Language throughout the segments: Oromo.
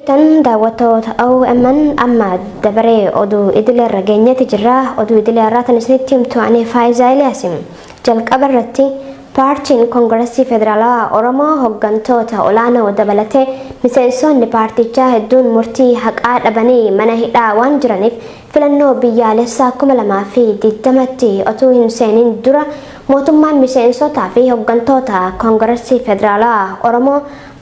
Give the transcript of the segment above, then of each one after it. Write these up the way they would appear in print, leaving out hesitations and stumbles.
Tan daawwattoota OMN amma dabaree oduu idilee rageenyatti jira. Oduu idilee irratti isinitti himtu ani Faayisaa Iliyaasim. Jalqaba irratti paartiin Koongireesii Federaalaa Oromoo hooggantoota olaanoo dabalatee miseensonni paartichaa hedduun murtii haqaa dhabanii mana hidhaa waan jiraniif filannoo biyyaalessaa 2020tti otuu hin seenin dura mootummaan miseensotaa fi hooggantoota Koongireesii Federaalaa Oromoo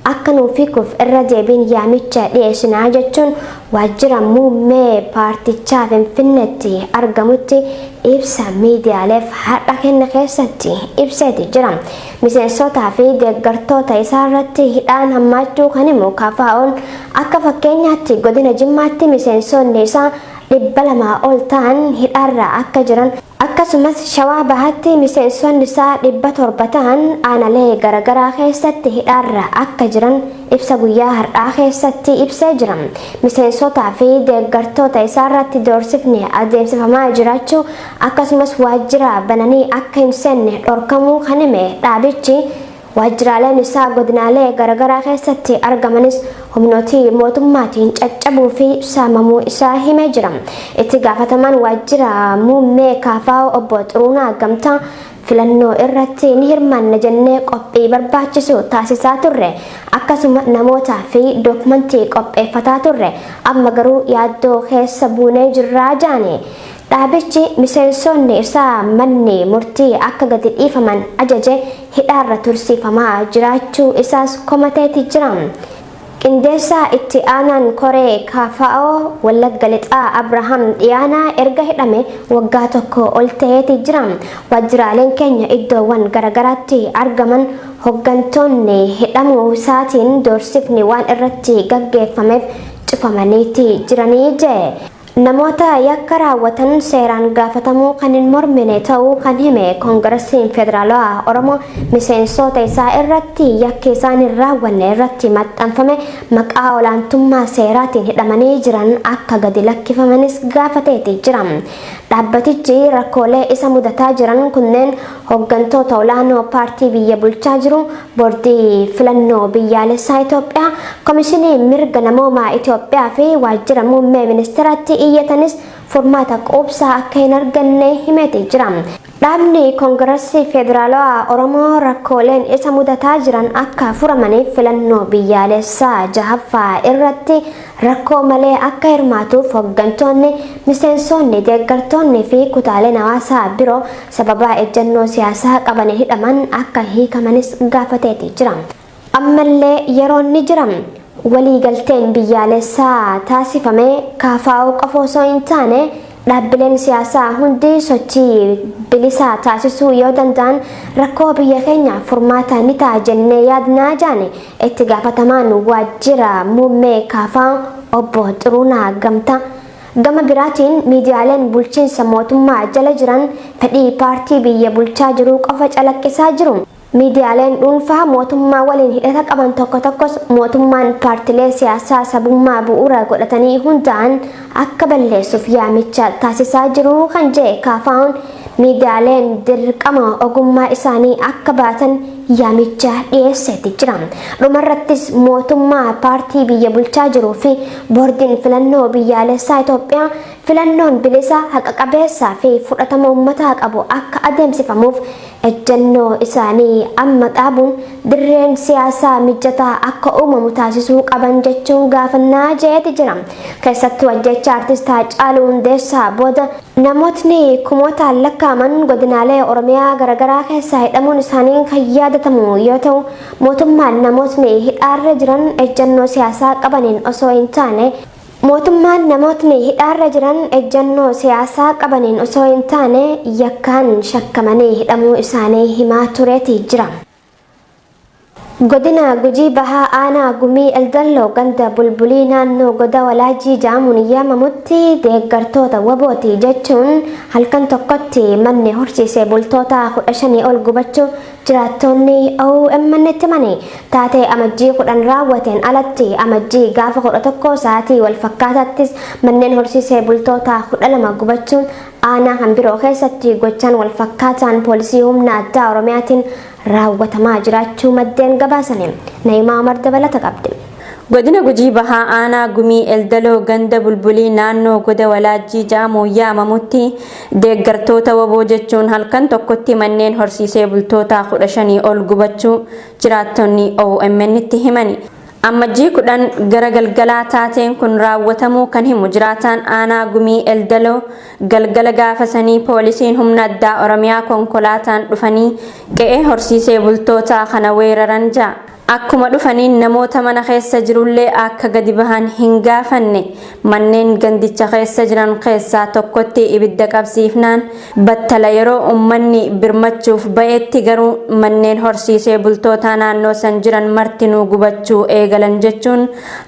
akka nuufikuuf irra deebiin yaamicha dhiyeessinaa jechuun waajjira muummee paartichaa Finfinneetti argamutti ibsa miidiyaaleef har'a kenne keessatti ibseeti jira. Miseensotaa fi deeggartoota isaa irratti hidhaan hammaachuu kan himu KFO'n akka fakkeenyaatti godina Jimmaatti miseensonni isaa 200 ol ta'an hidhaarra akka jiran akkasumas Shawaa Bahaatti miseensonni isaa 700 ta'an aanalee garagaraa keessatti hidhaarra akka jiran ibsa guyyaa har'aa keessatti ibsee jira. Miseensotaa fi deeggartoota isaa irratti doorsifni adeemsifamaa jiraachuu akkasumas waajjira bananii akka hin seenne dhorkamuu kan hime dhaabichi waajjiraaleen isaa godinaalee garagaraa keessatti argamanis humnootii mootummaatiin caccabuu fi saamamuu isaa himee jira. Itti gaafatamaan waajjira muummee KFO obbo Xuruunaa Gamtaa filannoo irratti ni hirmaanna jennee qophii barbaachisu taasisaa turre akkasuma namootaa fi dookumentii qopheeffataa turre amma garuu yaaddoo keessa buunee jirraa jaane. Dhaabichi miseensonni isaa manni murtii akka gadi dhiifaman ajaje hidhaarra tursiifamaa jiraachuu isaas komateeti jira. Qindeessaa itti aanaan koree KFO Wallagga Lixaa Abrahaam Dhiyaanaa erga hidhame waggaa tokko ol ta'eeti jira. Waajjiraaleen keenya iddoowwan garagaraatti argaman hooggantoonni hidhamuu isaatiin doorsifni waan irratti gaggeeffameef cufamaniiti jiranii jee. Namoota yakka raawwatan seeraan gaafatamuu kan hin mormine ta'uu kan hime Koongireesiin Federaalaa Oromoo miseensota isaa irratti yakki isaan hin raawwanne irratti maxxanfame maqaa olaantummaa seeraatiin hidhamanii jiran akka gadi lakkifamanis gaafateeti jira. Dhaabbatichi rakkoolee isa mudataa jiran kunneen hooggantoota olaanoo paartii biyya bulchaa jiru, boordii filannoo biyyaalessaa Itoophiyaa, komishinii mirga namoomaa Itoophiyaa fi waajjira muummee ministeeraatti iyyatanis furmaata quubsaa akka hin arganne himeeti jira. Dhaabni Koongireesii Federaalaa Oromoo rakkooleen isa mudataa jiran akka furamaniif filannoo biyyaalessaa 6ffaa irratti rakkoo malee akka hirmaatuuf hooggantoonni, miseensonni, deeggartoonni fi kutaaleen hawaasaa biroo sababa ejjennoo siyaasaa qaban hidhaman akka hiikamanis gaafateeti jira. Ammallee yeroon ni jira. Waliigalteen biyyaalessaa taasifame KFO qofa osoo hin taane dhaabbileen siyaasaa hundi sochii bilisaa taasisuu yoo danda'an rakkoo biyya keenya furmaata ni ta'a jennee yaadnaa jaane itti gaafatamaan waajjira muummee KFO obbo Xuruunaa Gamtaa. Gama biraatiin miidiyaaleen bulchiinsa mootummaa jala jiran fedhii paartii biyya bulchaa jiru qofa calaqqisaa jiru. Miidiyaaleen dhuunfaa mootummaa waliin hidhata qaban tokko tokkos mootummaan paartilee siyaasaa sabummaa bu'uura godhatanii hundaan akka balleessuuf yaamicha taasisaa jiru kan jedhe KFO'n miidiyaaleen dirqama ogummaa isaanii akka baatan yaamicha dhiyeesseeti jira. Dhumarrattis mootummaa paartii biyya bulchaa jiruu fi boordiin filannoo biyyaalessaa Itoophiyaa filannoon bilisa haqa qabeessaa fi fudhatama uummataa qabu akka adeemsifamuuf ejjennoo isaanii amma dhaabuun dirreen siyaasaa mijataa akka uumamu taasisuu qaban jechuun gaafannaa jeeti jira. Keessattuu ajjecha artist Haacaaluu Hundeessaa booda namootni kumootaan lakkaa'aman godinaalee Oromiyaa garagaraa keessaa hidhamuun isaanii kan yaadatamu yoo ta'u mootummaan namootni hidhaarra jiran ejjennoo siyaasaa qabaniin osoo hin taane yakkaan shakkamanii hidhamuu isaanii himaa tureeti jira. Godina Gujii Bahaa Aanaa Gumii Eldalloo ganda bulbulii naannoo goda walaajii jaamuun yaamamutti deeggartoota wabooti jechuun halkan tokkotti manni horsiisee bultoota 15 ol gubachuu jiraattonni OMN itti himani. Taatee amajjii 10 raawwateen alatti amajjii gaafa 11 sa'aatii wal fakkaataattis manneen horsiisee bultoota 12 gubachuun aanaa kan biroo keessatti gochaan wal fakkaataan poolisii humna addaa Oromiyaatiin raawwatamaa jiraachuu maddeen gabaasanii. Naayimaa Umar dabalata qabdi. godina Gujii Bahaa aanaa Gumii Eldaloo ganda bulbulii naannoo goda walaajjii jaamoo yaamamutti deeggartoota waboo jechuun halkan tokkotti manneen horsiisee bultoota 15 ol gubachuu jiraattonni OMN itti himani. Ammajjii 10 gara galgalaa taateen kun raawwatamuu kan himu jiraataan aanaa Gumii Eldaloo galgala gaafasanii poolisiin humna addaa Oromiyaa konkolaataan dhufanii qe'ee horsiisee bultoota kana weeraran jaa. Akkuma dhufaniin namoota mana keessa jirullee akka gadi bahan hin gaafanne manneen gandicha keessa jiran keessaa tokkotti ibidda qabsiifnaan battala yeroo ummanni birmachuuf ba'etti garuu manneen horsiisee bultoota naannoo san jiran martinuu gubachuu eegalan jechuun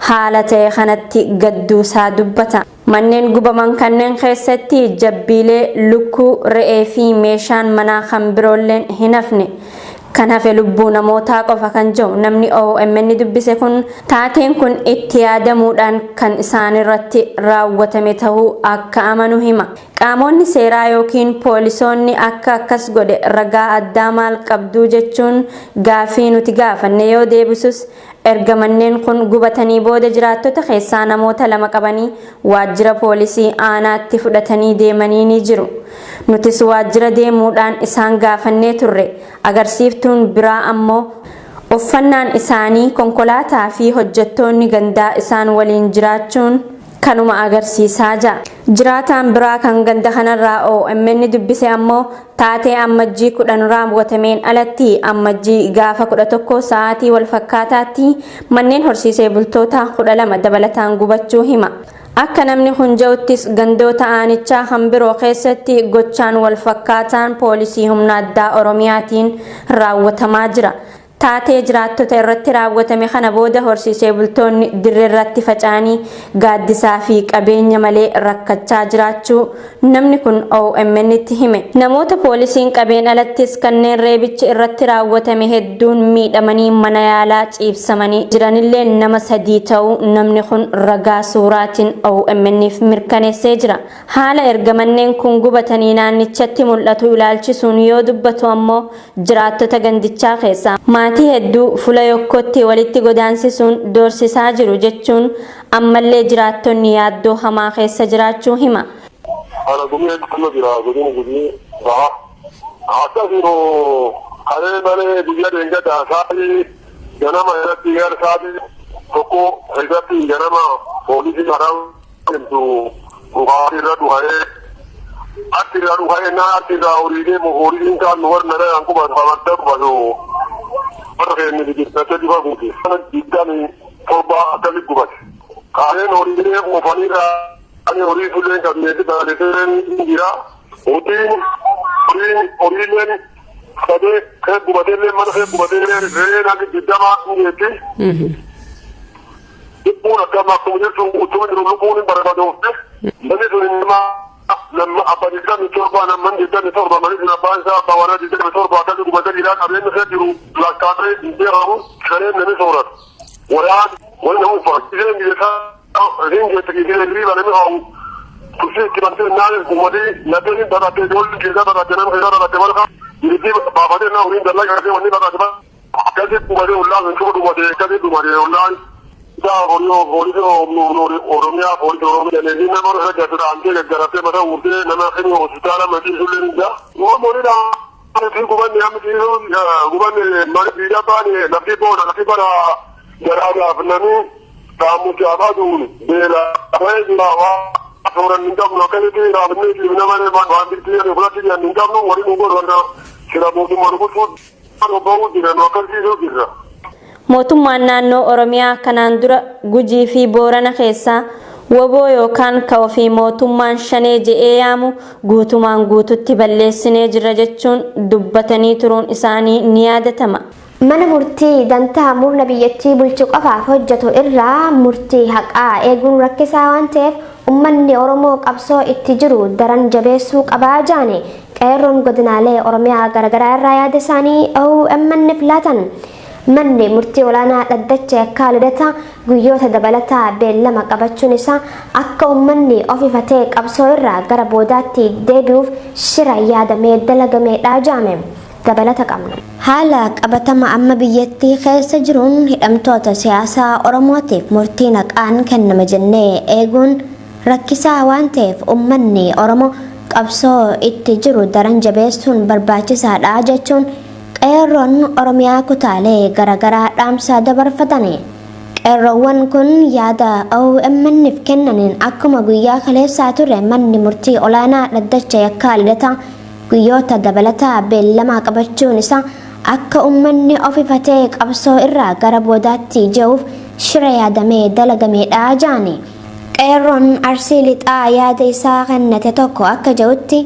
haala ta'e kanatti gadduusaa dubbata. Manneen gubaman kanneen keessatti jabbiilee, lukkuu, re'ee fi meeshaan manaa kan biroolleen hin hafne. Kan hafe lubbuu namootaa qofa kan jiru namni OMN dubbise kun taateen kun itti yaadamuudhaan kan isaan irratti raawwatame ta'uu akka amanu hima. Qaamonni seeraa yookiin poolisoonni akka akkas godhe ragaa addaa maal qabduu jechuun gaafii nuti gaafanne yoo deebisus erga manneen kun gubatanii booda jiraattota keessaa namoota 2 qabanii waajjira poolisii aanaatti fudhatanii deemanii ni jiru. Nutis waajjira deemuudhaan isaan gaafannee turre. Agarsiiftuun biraa ammoo uffannaan isaanii konkolaataa fi hojjettoonni gandaa isaan waliin jiraachuun kanuma agarsiisaa jira. Jiraataan biraa kan ganda kanarraa OMN dubbise ammoo taatee ammajjii 10 raawwatameen alatti ammajjii gaafa 11 sa'aatii wal fakkaataatti manneen horsiisee bultoota 12 dabalataan gubachuu hima. Akka namni kun jedhuttis gandoota aanichaa kan biroo keessatti gochaan wal fakkaataan poolisii humna addaa Oromiyaatiin raawwatamaa jira. Taatee jiraattota irratti raawwatame kana booda horsiisee bultoonni dirree irratti faca'anii gaaddisaa fi qabeenya malee rakkachaa jiraachuu namni kun OMN itti hime. Namoota poolisiin qabeen alattis kanneen reebichi irratti raawwatame hedduun miidhamanii mana yaalaa ciibsamanii jiranillee nama 3 ta'uu namni kun ragaa suuraatiin OMN'if mirkaneessee jira. Haala erga manneen kun gubatanii naannichatti mul'atu ilaalchisuun yoo dubbatu ammoo jiraattota gandichaa keessaa maatii hedduu fuula yokkotti walitti godaansisuun doorsisaa jiru jechuun ammallee jiraattonni yaaddoo hamaa keessa jiraachuu hima. Ana gumee kuma jira godina Gujii Bahaa. Akkasuma karee malee biyya deegaa taasisanii ganama irratti garsaati tokko irratti ganama poolisii haram kentu bu'aa irra du'ee atti irra du'ee naa atti irra horiilee horiileen kaan warra naree akkuma taphata badu. Barreeffamni biqiltoota diba guutuu. Kana digdami torba akkasii gubate. Kaaneen horiilee moofaniirraa ani horii fuuleen kan meeshaa taasisan jira. Horiileen sadee kan gubateellee mana kan gubateellee re'ee nagi digdama ni jetti. Lubbuun akkama akkuma jechuun utuma jiru lubbuun hin barbaadofne. Namni sun nama abbaan digdami torba namni digdami torba malee sun abbaan isaa abbaa warraa digdami torba akkasii gubatee jira qabeenya isaa jiru lakkaa'ee hin beekamu shaneen namni sooratu. Wayaan wani nama uffata isheen biyyasaa hin jeetti kiisee riiba namni haa'u tursii itti bantee naan uummatee laddeen hin baqattee ijoolleen keessaa baqattee nama keessaa baqattee malka jirtii baafatee naa horiin dallaa qabatee wanni baqattee akkasii dhumatee ollaan sun cufa dhumatee akkasii dhumatee ollaan Oromiyaa poolisii nama irra gaggeessudha gaggarattee mataa uurtee nama kennu hospitaala matii sullee ni jira. Moonidha. Gubanni gubanni mani biyya baane lafti booda lafti bara garaagaaf namni saamuchaa baatuun beela ta'ee jira waa suuraan hin qabnu akkasitti raafnee jiru nama waan bittii fudhatti jiran hin qabnu waliin nu godhanna sira mootummaa dhufuun bahuu jiran akkasiisuu jirra. Mootummaan naannoo Oromiyaa kanaan dura Gujii fi Boorana keessaa waboo yookaan ka'oo fi mootummaan shanee je'ee yaamu guutumaan guututti balleessinee jira jechuun dubbatanii turuun isaanii ni yaadatama. Mana murtii dantaa murna biyyattii bulchuu qofaaf hojjetu irraa murtii haqaa eeguun rakkisaa waan ta'eef uummanni Oromoo qabsoo itti jiru daran jabeessuu qabaa jaane qeerroon godinaalee Oromiyaa garaagaraa irraa yaada isaanii OMN filatan. Manni murtii olaanaa dhaddacha akka lidata guyyoota dabalataa beellama qabachuun isaa akka uummanni ofifatee qabsoo irraa gara boodaatti deebi'uuf shira yaadamee dalagameedha jaame. dabalata qabna. Haala qabatama amma biyyattii keessa jiruun hidhamtoota siyaasaa Oromootiif murtii naqaan kennama jennee eeguun rakkisaa waan ta'eef uummanni Oromoo qabsoo itti jiru daran jabeessuun barbaachisaadha jechuun qeerroon Oromiyaa kutaalee garaagaraa dhaamsa dabarfatani. Qeerroowwan kun yaada OMN'if kennaniin akkuma guyyaa kaleessaa ture manni murtii olaanaa dhaddacha yakkaa lidata guyyoota dabalataa beellamaa qabachuun isaa akka uummanni of ifatee qabsoo irraa gara boodaatti je'uuf shira yaadamee dalagameedha jaani. Qeerroon Arsii Lixaa yaada isaa kennate tokko akka je'utti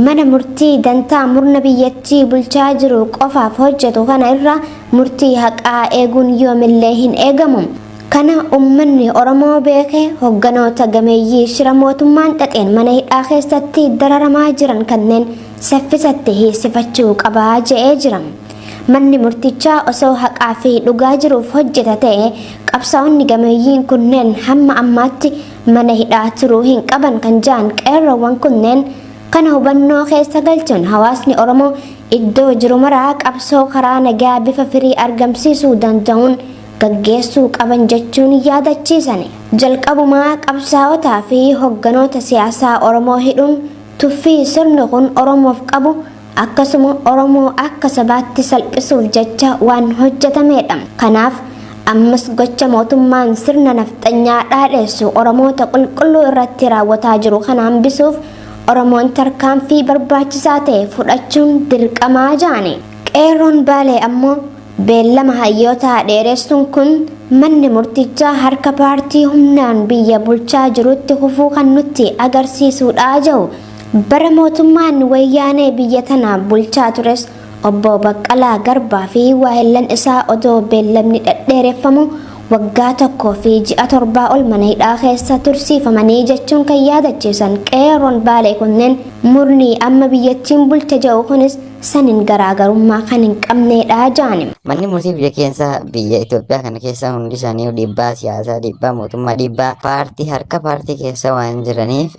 mana murtii dantaa murna biyyattii bulchaa jiru qofaaf hojjetu kana irraa murtii haqaa eeguun yoomillee hin eegamu. Kana uummanni Oromoo beekee hogganoota gameeyyii shira mootummaan xaxeen mana hidhaa keessatti dararamaa jiran kanneen saffisatti hiisifachuu qabaa je'ee jira. Manni murtichaa osoo haqaa fi dhugaa jiruuf hojjeta ta'e qabsaa'onni gameeyyiin kunneen hamma ammaatti mana hidhaa turuu hin qaban kan ja'an qeerroowwan kunneen kana hubannoo keessa galchuun hawaasni Oromoo iddoo jiru maraa qabsoo karaa nagaa bifa firii argamsiisuu danda'uun gaggeessuu qaban jechuun yaadachiisan. Jalqabumaa qabsaa'otaa fi hogganoota siyaasaa Oromoo hidhuun tuffii sirni kun Oromoof qabu akkasuma Oromoo akka sabaatti salphisuuf jecha waan hojjetamedha. Kanaaf ammas gocha mootummaan sirna nafxanyaa dhaadheessu Oromoota qulqulluu irratti raawwataa jiru kana hambisuuf Oromoon tarkaanfii barbaachisaa ta'e fudhachuun dirqamaa jaani. Qeerroon Baalee ammoo beellama hayyoota dheeressuun kun manni murtichaa harka paartii humnaan biyya bulchaa jirutti kufuu kan nutti agarsiisudha jedhu. Bara mootummaan wayyaanee biyya tana bulchaa tures obbo Baqqalaa Garbaa fi waahillan isaa odoo beellamni dhedheereffamu waggaa tokkoo fi ji'a 7 ol mana hidhaa keessa tursiifamanii jechuun kan yaadachiisan qeerroon Baalee kunneen murni amma biyyattiin bulcha jedhu kunis sanin garaagarummaa kan hin qabneedha jaani. Manni murtii biyya keessa biyya Itoophiyaa kana keessa hundi isaanii dhiibbaa siyaasaa, dhiibbaa mootummaa, dhiibbaa paartii harka paartii keessa waan jiraniif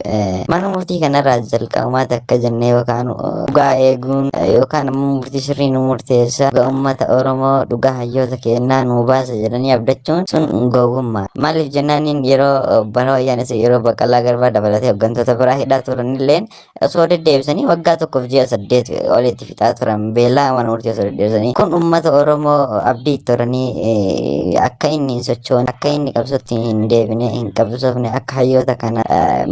mana murtii kanarraa jalqabumaatti akka jennee yookaan dhugaa eeguun yookaan immoo murtii sirrii nu murteessa uummata Oromoo dhugaa hayyoota kennaa nu baasa jedhanii abdachuun sun gowwummaa. Maaliif jennaaniin yeroo bara wayyaanessa yeroo Baqqalaa Garbaa dabalatee hooggantoota biraa hidhaa turanilleen osoo deddeebisanii waggaa tokkoof ji'a 8 olitti fixaa turan beellaa mana murtii osoo deddeebisanii kun uummata Oromoo abdii turanii akka inni hin sochoone akka inni qabsootti hin deebine hin qabsoofne akka hayyoota kana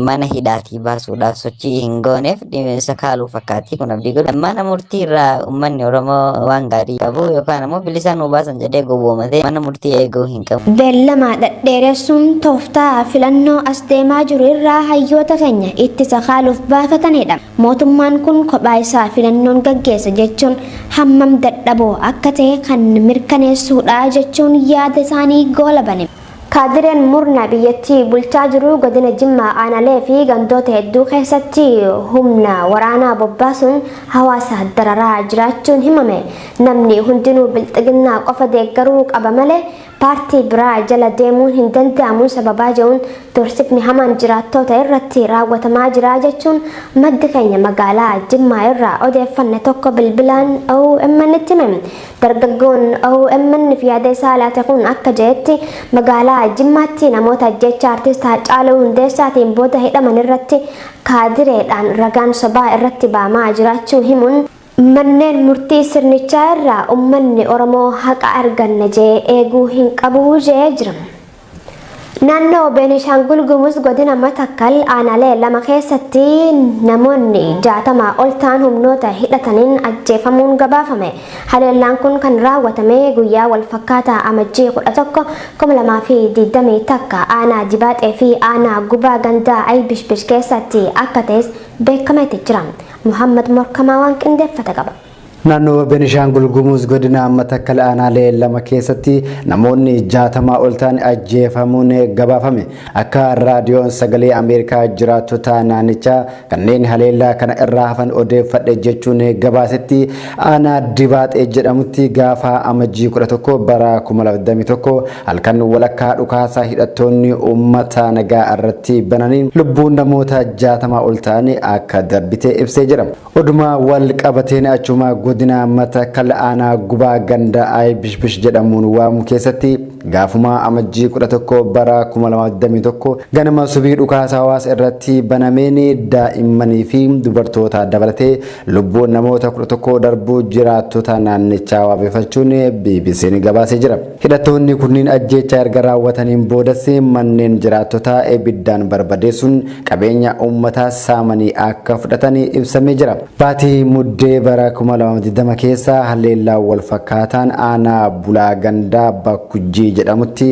mana hidhaatii baasuudhaaf sochii hin gooneef dhimma kaaluu fakkaatti kun abdii godhu mana murtii irraa uummanni Oromoo waan gaarii qabu yookaan immoo bilisaan nu baasan jedhee gowwoomatee mana murtii eeguu hin qabu. Beellama dhedheeressuun tooftaa filannoo as deemaa jiru irraa hayyoota keenya ittisa kaaluuf baafatanidha. Mootummaan kun kophaa isaa filannoon gaggeessa jechuun hammam dadhaboo akka ta'e kan mirkaneessuudha jechuun yaada isaanii goolabani. Kaadireen murna biyyattii bulchaa jiru godina Jimmaa Aanaalee fi gandoota hedduu keessatti humna waraanaa bobbaasuun hawaasa dararaa jiraachuun himame. Namni hundinuu bilxiginnaa qofa deeggaruu qaba malee paartii biraa jala deemuun hin danda'amu sababaa jedhuun doorsifni hamaan jiraattota irratti raawwatamaa jira jechuun maddi keenya magaalaa Jimmaa irraa odeeffanne tokko bilbilaan OMN'tti hime. Dargaggoon OMN'f yaada isaa laate kun akka jedhetti magaalaa Jimmaatti namoota ajjecha artist Haacaaluu Hundeessaatiin booda hidhaman irratti kaadireedhaan ragaan sobaa irratti baamaa jiraachuu himuun manneen murtii sirnichaa irraa uummanni Oromoo haqa arganna jedhee eeguu hin qabu jedhee jira. Naannoo Beenishaangul Gumuz godina Matakkal aanaalee 2 keessatti namoonni 60 ol ta'an humnoota hidhataniin ajjeefamuun gabaafame. Haleellaan kun kan raawwatame guyyaa wal fakkaataa amajjii 11 2020 takka aanaa Jibaaxee fi aanaa Gubaa gandaa Aybishbish keessatti akka ta'es beekameeti jira. Muhammad Morkamaa waan qindeeffate qaba. Naannoo Beenishaangul Gumuz godina Matakkal aanaalee 2 keessatti namoonni 60 ol ta'an ajjeefamuun gabaafame. Akka raadiyoon sagalee Ameerikaa jiraattota naannichaa kanneen haleellaa kana irraa hafan odeeffadhe jechuun gabaasetti aanaa Dibaaxee jedhamutti gaafa amajjii 11 bara 2021 halkan walakkaa dhukaasaa hidhattoonni uummata nagaa irratti bananiin lubbuun namoota 60 ol ta'an akka darbite ibsee jira. Oduma wal qabateen achuma godina Matakkal aanaa Gubaa ganda ay bishbish jedhamuun waamu keessatti gaafuma amajjii 11 bara 2021 ganama subii dhukaasa hawaasa irratti banameen daa'immanii fi dubartoota dabalatee lubbuun namoota 11 darbuu jiraattota naannichaa wabeeffachuun BBC'n gabaasee jira. Hidhattoonni kunniin ajjeechaa erga raawwataniin boodas manneen jiraattota ibiddaan barbadeessuun qabeenya uummataa saamanii akka fudhatanii ibsamee jira. Baatii muddee bara 2020 keessa haleellaa wal fakkaataan aanaa bulaa gandaa bakkujjii jedhamutti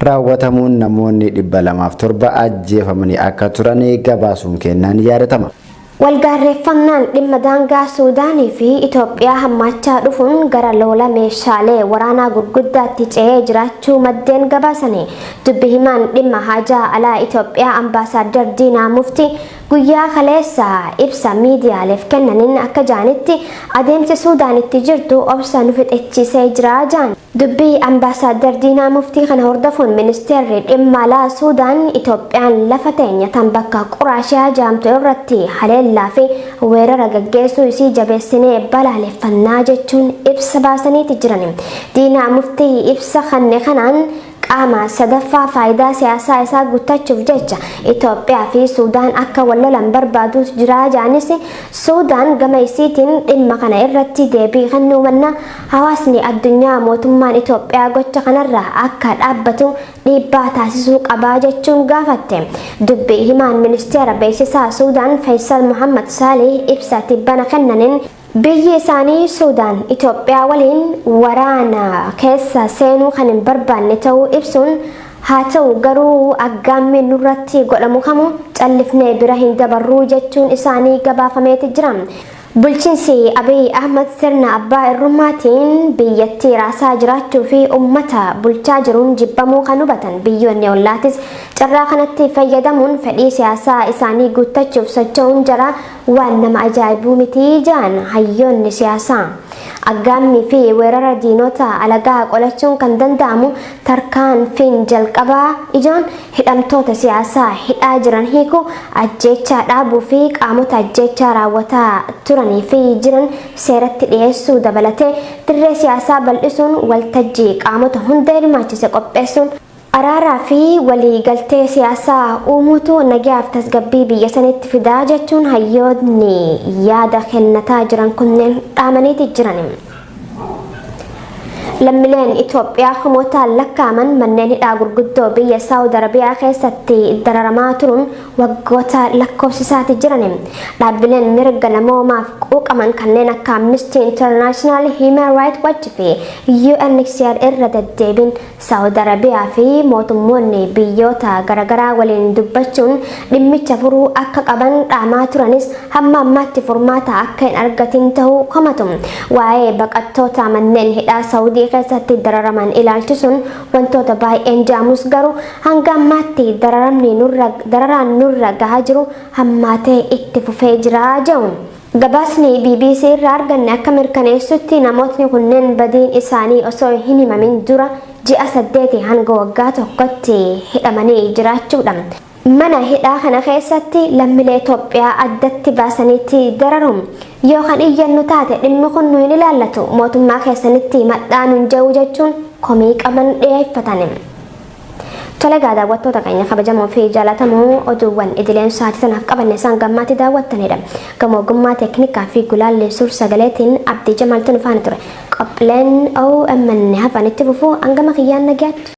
raawwatamuun namoonni 207 ajjeefamanii akka turan gabaasuun kennaan yaadatama. Walgaarreeffannaan dhimma daangaa Suudaanii fi Itoophiyaa hammaachaa dhufuun gara lola meeshaalee waraanaa gurguddaatti ce'ee jiraachuu maddeen gabaasanii dubbi himaan dhimma haajaa alaa Itoophiyaa Ambaasaadder Diinaa Muftii guyyaa kaleessa ibsa miidiyaaleef kennaniin akka jaanitti adeemsi Suudaanitti jirtu obsa nu fixachiisee jira jaan. Dubbii Ambaasaadder Diinaa Muftii kana hordofuun ministeerri dhimma alaa Suudaan Itoophiyaan lafa teenyatan bakka Quraashiyaa jaamtu irratti haleellaa fi weerara gaggeessuu isii jabeessinee balaaleffannaa jechuun ibsa baasaniiti jiran. Diinaa Muftii ibsa kanaan qaama sadaffaa faayidaa siyaasaa isaa guuttachuuf jecha Itoophiyaa fi Suudaan akka wal lolan barbaaduutu jira jaanis Suudaan gama isiitiin dhimma kana irratti deebii kennuu manna hawaasni addunyaa mootummaan Itoophiyaa gocha kanarraa akka dhaabbatu dhiibbaa taasisuu qabaa jechuun gaafatte. Dubbii himaan ministeera beeksisaa Suudaan Faisal Muhammad Salih ibsa tibbana kennaniin biyyi isaanii Suudaan Itoophiyaa waliin waraana keessa seenuu kan hin barbaanne ta'uu ibsuun haa ta'u garuu aggaammi nurratti godhamu kamuu callifnee bira hin dabarruu jechuun isaanii gabaafameeti jira. Bulchiinsi Abiy Ahmed sirna abbaa irrummaatiin biyyattii raasaa jiraachuu fi uummata bulchaa jiruun jibbamuu kan hubatan biyyoonni ollaatis carraa kanatti fayyadamuun fedhii siyaasaa isaanii guuttachuuf socho'uun jara waan nama ajaa'ibuu miti jaan hayyoonni siyaasaa. Aggaammii fi weerara diinota alagaa qolachuun kan danda'amu tarkaanfiin jalqabaa ijoon hidhamtoota siyaasaa hidhaa jiran hiikuu ajjeechaa dhaabuu fi qaamota ajjeechaa raawwataa turanii fi jiran seeratti dhiyeessuu dabalatee dirree siyaasaa bal'isuun waltajjii qaamota hunda hirmaachise qopheessuun araaraa fi waliigaltee siyaasaa uumuutu nagaaf tasgabbii biyya sanitti fidaa jechuun hayyoonni yaada kennataa jiran kunneen dhaamaniiti jiran. Lammiileen Itoophiyaa kumootaan lakkaaman manneen hidhaa gurguddoo biyya Saawud Arabiyaa keessatti dararamaa turuun waggoota lakkoofsisaati jiran. Dhaabbileen mirga namoomaaf quuqaman kanneen akka Amnesty International, Human Rights Watch fi UNHCR irra deddeebiin Saawud Arabiyaa fi mootummoonni biyyoota garaagaraa waliin dubbachuun dhimmicha furuu akka qaban dhaamaa turanis hamma ammaatti furmaata akka hin argatin ta'uu komatu. Waa'ee baqattoota manneen hidhaa Saawudii keessatti dararaman ilaalchisuun wantoota baay'een jaamus garuu hanga ammaatti dararaan nurra gahaa jiru hammaatee itti fufee jira jedhuun. Gabaasni BBC irraa arganne akka mirkaneessutti namootni kunneen badiin isaanii osoo hin himamin dura ji'a 8 hanga waggaa tokkotti hidhamanii jiraachuudha. Mana hidhaa kana keessatti lammiilee Itoophiyaa addatti baasaniitti dararuun yoo kan iyyannu taate dhimmi kun nu hin ilaallatu mootummaa keessanitti madhaanuun jedhu jechuun komii qaban dhiyeeffatan. Tole daawwattoota keenya kabajamoo fi jaallatamoo oduuwwan idileen sa'aatii sanaaf qabanne isaan gammaatti daawwattanidha. Gama ogummaa teeknikaa fi gulaallee suur sagaleetiin Abdii Jamaaltu nu faana ture. Qophiileen OMN hafanitti fufuu hangama kiyyaan nagaatti.